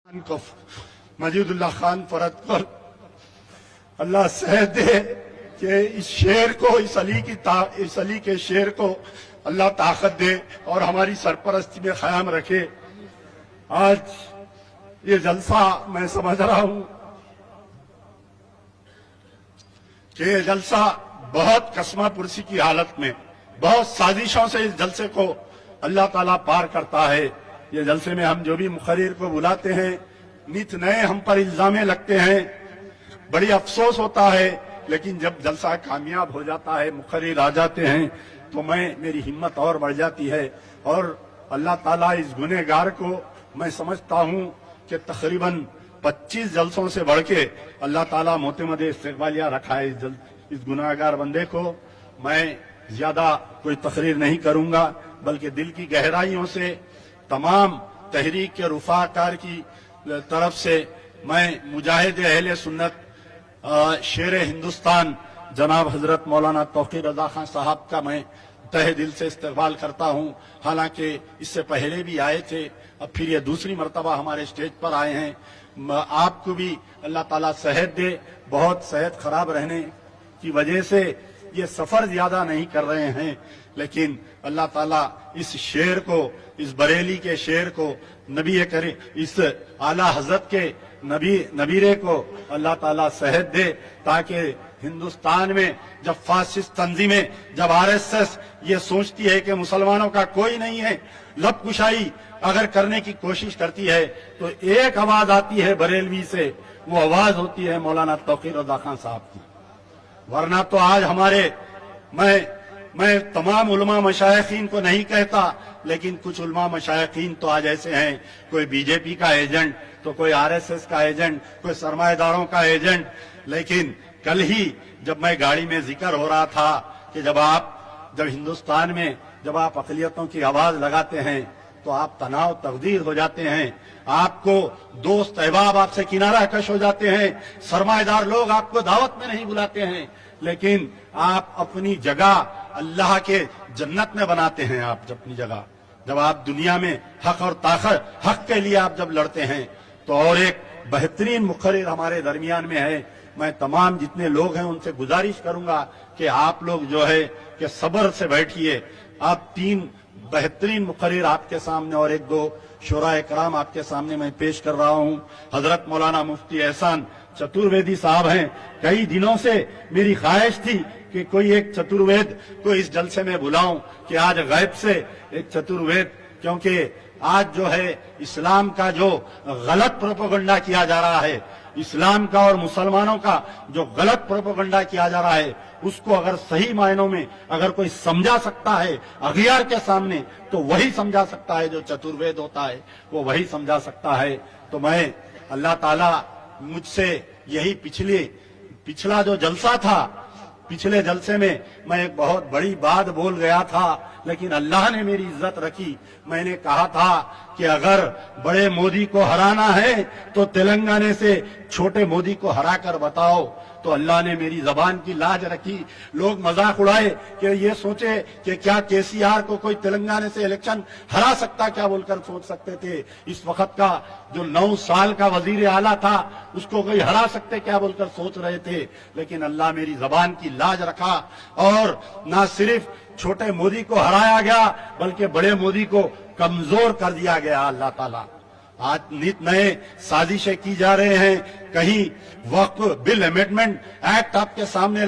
کو مجید اللہ خان فرد پر اللہ صحت دے کہ اس شعر کو اس علی کے شعر کو اللہ طاقت دے اور ہماری سرپرستی میں قیام رکھے۔ آج یہ جلسہ میں سمجھ رہا ہوں کہ یہ جلسہ بہت قسمہ پرسی کی حالت میں بہت سازشوں سے اس جلسے کو اللہ تعالیٰ پار کرتا ہے۔ یہ جلسے میں ہم جو بھی مقرر کو بلاتے ہیں نت نئے ہم پر الزامیں لگتے ہیں، بڑی افسوس ہوتا ہے، لیکن جب جلسہ کامیاب ہو جاتا ہے مقرر آ جاتے ہیں تو میری ہمت اور بڑھ جاتی ہے، اور اللہ تعالیٰ اس گنہگار کو میں سمجھتا ہوں کہ تقریباً 25 جلسوں سے بڑھ کے اللہ تعالیٰ معتمد استقبالیہ رکھا ہے اس گنہگار بندے کو۔ میں زیادہ کوئی تقریر نہیں کروں گا، بلکہ دل کی گہرائیوں سے تمام تحریک کے رفاع کار کی طرف سے میں مجاہد اہل سنت شیر ہندوستان جناب حضرت مولانا توقیر رضا خان صاحب کا میں تہ دل سے استقبال کرتا ہوں۔ حالانکہ اس سے پہلے بھی آئے تھے، اب پھر یہ دوسری مرتبہ ہمارے اسٹیج پر آئے ہیں۔ آپ کو بھی اللہ تعالیٰ صحت دے، بہت صحت خراب رہنے کی وجہ سے یہ سفر زیادہ نہیں کر رہے ہیں، لیکن اللہ تعالیٰ اس شعر کو، اس بریلی کے شعر کو، نبی کریم اس اعلیٰ حضرت کے نبیرے کو اللہ تعالیٰ صحت دے، تاکہ ہندوستان میں جب فاسسٹ تنظیمیں، جب RSS یہ سوچتی ہے کہ مسلمانوں کا کوئی نہیں ہے، لب کشائی اگر کرنے کی کوشش کرتی ہے تو ایک آواز آتی ہے بریلوی سے، وہ آواز ہوتی ہے مولانا توقیر رضا خان صاحب کی۔ ورنہ تو آج ہمارے میں تمام علماء مشائخین کو نہیں کہتا، لیکن کچھ علماء مشائخین تو آج ایسے ہیں، کوئی BJP کا ایجنٹ تو کوئی RSS کا ایجنٹ، کوئی سرمایہ داروں کا ایجنٹ۔ لیکن کل ہی جب میں گاڑی میں ذکر ہو رہا تھا کہ جب ہندوستان میں جب آپ اقلیتوں کی آواز لگاتے ہیں تو آپ تناؤ تقدیر ہو جاتے ہیں، آپ کو دوست احباب آپ سے کنارہ کش ہو جاتے ہیں، سرمایہ دار لوگ آپ کو دعوت میں نہیں بلاتے ہیں، لیکن آپ اپنی جگہ اللہ کے جنت میں بناتے ہیں۔ آپ اپنی جگہ جب آپ دنیا میں حق اور طاقت، حق کے لیے آپ جب لڑتے ہیں تو اور ایک بہترین مقرر ہمارے درمیان میں ہے۔ میں تمام جتنے لوگ ہیں ان سے گزارش کروں گا کہ آپ لوگ جو ہے کہ صبر سے بیٹھیے۔ آپ 3 بہترین مقرر آپ کے سامنے اور 1-2 شورائے کرام آپ کے سامنے میں پیش کر رہا ہوں۔ حضرت مولانا مفتی احسان چترویدی صاحب ہیں۔ کئی دنوں سے میری خواہش تھی کہ کوئی ایک چتروید کو اس جلسے میں بلاؤں، کہ آج غیب سے ایک چتروید، کیونکہ آج جو ہے اسلام کا جو غلط پروپیگنڈا کیا جا رہا ہے، اسلام کا اور مسلمانوں کا جو غلط پروپیگنڈا کیا جا رہا ہے، اس کو اگر صحیح معنوں میں اگر کوئی سمجھا سکتا ہے اغیار کے سامنے تو وہی سمجھا سکتا ہے، جو چتروید ہوتا ہے وہ وہی سمجھا سکتا ہے۔ تو میں اللہ تعالیٰ مجھ سے یہی پچھلا جو جلسہ تھا، پچھلے جلسے میں میں ایک بہت بڑی بات بول گیا تھا، لیکن اللہ نے میری عزت رکھی۔ میں نے کہا تھا کہ اگر بڑے مودی کو ہرانا ہے تو تلنگانے سے چھوٹے مودی کو ہرا کر بتاؤ، تو اللہ نے میری زبان کی لاج رکھی۔ لوگ مذاق اڑائے کہ یہ سوچے کہ کیا KCR کو کوئی تلنگانے سے الیکشن ہرا سکتا کیا بول کر سوچ سکتے تھے۔ اس وقت کا جو 9 سال کا وزیر اعلیٰ تھا اس کو کوئی ہرا سکتے کیا بول کر سوچ رہے تھے، لیکن اللہ میری زبان کی لاج رکھا، اور نہ صرف چھوٹے مودی کو ہرایا گیا بلکہ بڑے مودی کو کمزور کر دیا گیا اللہ تعالیٰ۔ آج نت نئے سازشیں کی جا رہے ہیں، کہیں وقف بل امینڈمنٹ ایکٹ آپ کے سامنے